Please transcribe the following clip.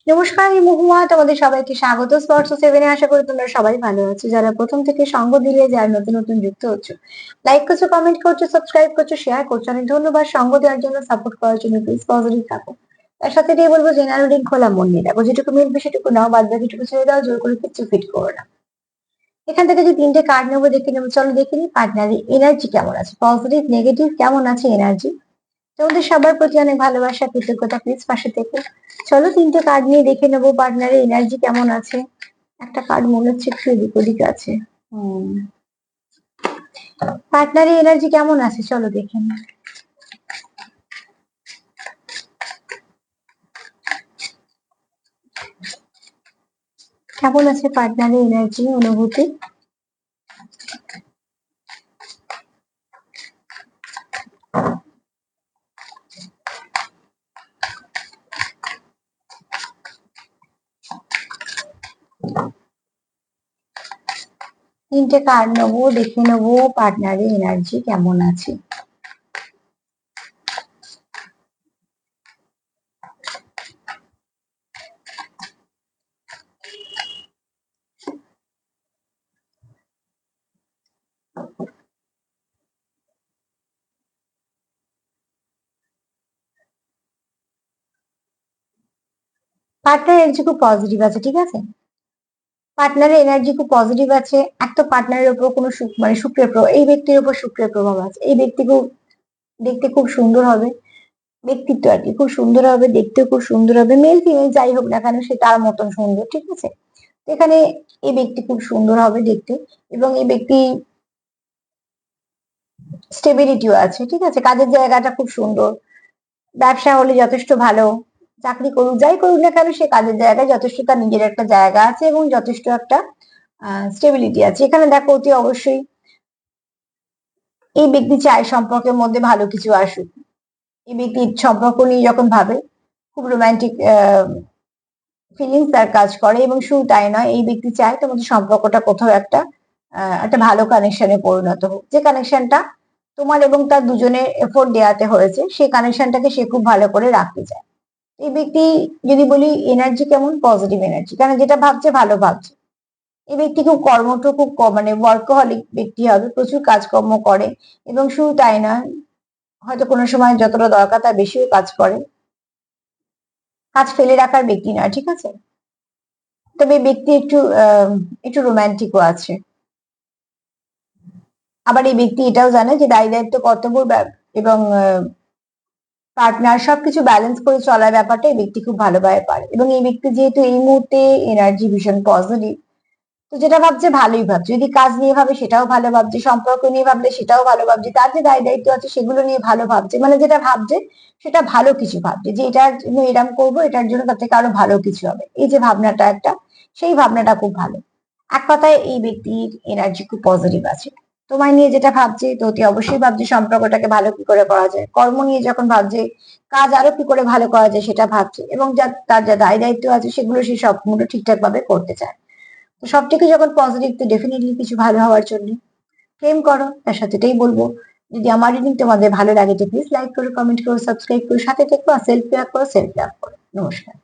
নমস্কার, আমি মহুয়া। তোমাদের সবাইকে স্বাগত স্পর্শ সেভেনে। আশা করি তোমরা সবাই ভালো আছো। যারা প্রথম থেকে সঙ্গ দিলে, যারা নতুন নতুন যুক্ত হচ্ছে, লাইক করছো, কমেন্ট করছো, সাবস্ক্রাইব করছো, শেয়ার করছো, অনেক ধন্যবাদ। সঙ্গ দেওয়ার জন্য, সাপোর্ট করার জন্য প্লিজ পজিটিভ থাকো। তার সাথে এটাই বলবো, জেনারেল রিডিং খোলা মন নিয়ে দেখো, যেটুকু মিলবে সেটুকু নাও, বাদ বাকিটুকু ছেড়ে দাও, জোর করে কিচ্ছু ফিট করো না। এখান থেকে যে তিনটে কার্ড নেবো, দেখে নেবো। চলো দেখে নিই পার্টনারের এনার্জি কেমন আছে, পজিটিভ নেগেটিভ কেমন আছে এনার্জি। তোমাদের সবার প্রতি অনেক ভালোবাসা, কৃতজ্ঞতা। প্লিজ পাশে থেকে চলো তিনটে কার্ড নিয়ে দেখে নেবো পার্টনারের এনার্জি কেমন আছে। একটা কার্ড মনে হচ্ছে একটু এদিক ওদিক আছে। পার্টনারের এনার্জি কেমন আছে চলো দেখে নি। কেমন আছে পার্টনারের এনার্জি, অনুভূতি। তিনটে কার্ড নেবো, দেখে নেবো পার্টনারের এনার্জি কেমন আছে। পার্টনারের এনার্জি খুব পজিটিভ আছে, ঠিক আছে। পার্টনারের এনার্জি খুব পজিটিভ আছে। এক তো পার্টনারের উপর কোনো মানে শুক্রের প্রভাব, এই ব্যক্তির উপর শুক্রের প্রভাব আছে। এই ব্যক্তি খুব দেখতে খুব সুন্দর হবে, ব্যক্তিত্ব আর কি খুব সুন্দর হবে, দেখতেও খুব সুন্দর হবে। মেল ফিমেল যাই হোক না কেন, সে তার মতন সুন্দর, ঠিক আছে। তো এখানে এই ব্যক্তি খুব সুন্দর হবে দেখতে, এবং এই ব্যক্তি স্টেবিলিটিও আছে, ঠিক আছে। কাজের জায়গাটা খুব সুন্দর, ব্যবসা হলে যথেষ্ট ভালো, চাকরি করুক যাই করুক না কেন, সে কাজের জায়গায় যথেষ্ট তার নিজের একটা জায়গা আছে এবং যথেষ্ট একটা স্টেবিলিটি আছে। এখানে দেখো অতি অবশ্যই এই ব্যক্তি চায় সম্পর্কের মধ্যে ভালো কিছু আসুক। এই ব্যক্তি সম্পর্ক নিয়ে যখন ভাবে, খুব রোমান্টিক ফিলিংস তার কাজ করে, এবং শুধু তাই নয়, এই ব্যক্তি চায় তোমাদের সম্পর্কটা কোথাও একটা ভালো কানেকশনে পরিণত হোক। যে কানেকশনটা তোমার এবং তার দুজনের এফোর্ট দেওয়াতে হয়েছে, সেই কানেকশনটাকে সে খুব ভালো করে রাখতে চায়। এই ব্যক্তি, যদি বলি এনার্জি কেমন, পজিটিভ এনার্জি, কারণ যেটা ভাবছে ভালো ভাবছে। এই ব্যক্তি খুব কর্মঠ, খুব মানে ওয়ার্কহলিক ব্যক্তি হবে, প্রচুর কাজকর্ম করে, এবং শুধু তাই নয়, হয়তো কোনো সময় যতটা দরকার তার বেশিও কাজ করে। কাজ ফেলে রাখার ব্যক্তি নয়, ঠিক আছে। তবে এই ব্যক্তি একটু রোমান্টিকও আছে। আবার এই ব্যক্তি এটাও জানে যে দায়ী দায়িত্ব, কর্তব্য এবং পার্টনার সবকিছু ব্যালেন্স করে চলার ব্যাপারটা এই ব্যক্তি খুব ভালোভাবে পারে। এবং এই ব্যক্তি যেহেতু এই মুহূর্তে এনার্জি ভীষণ পজিটিভ, তো যেটা ভাবছে ভালোই ভাবছে। যদি কাজ নিয়ে ভাবে সেটাও ভালো ভাবছে, সম্পর্ক নিয়ে ভাবলে সেটাও ভালো ভাবছে, তার যে দায় দায়িত্ব আছে সেগুলো নিয়ে ভালো ভাবছে। মানে যেটা ভাবছে সেটা ভালো কিছু ভাবছে, যে এটার জন্য এরম করবো, এটার জন্য তার থেকে আরো ভালো কিছু হবে, এই যে ভাবনাটা একটা, সেই ভাবনাটা খুব ভালো। এক কথায় এই ব্যক্তির এনার্জি খুব পজিটিভ আছে। তোমায় নিয়ে যেটা ভাবছে, তো অতি অবশ্যই ভাবছে সম্পর্কটাকে ভালো কি করে করা যায়। কর্ম নিয়ে যখন ভাবছে, কাজ আরো কি করে ভালো করা যায় সেটা ভাবছে, এবং তার যা দায় দায়িত্ব আছে সেগুলো সে সবগুলো ঠিকঠাক ভাবে করতে চায়। তো সবথেকে যখন পজিটিভ, তো ডেফিনেটলি কিছু ভালো হওয়ার জন্য প্রেম করো। তার সাথে এটাই বলবো, যদি আমার রিডিং তোমাদের ভালো লাগে তো প্লিজ লাইক করো, কমেন্ট করো, সাবস্ক্রাইব করো, সাথে থেকো, সেলফ কেয়ার করো, সেলফ লাভ করো। নমস্কার।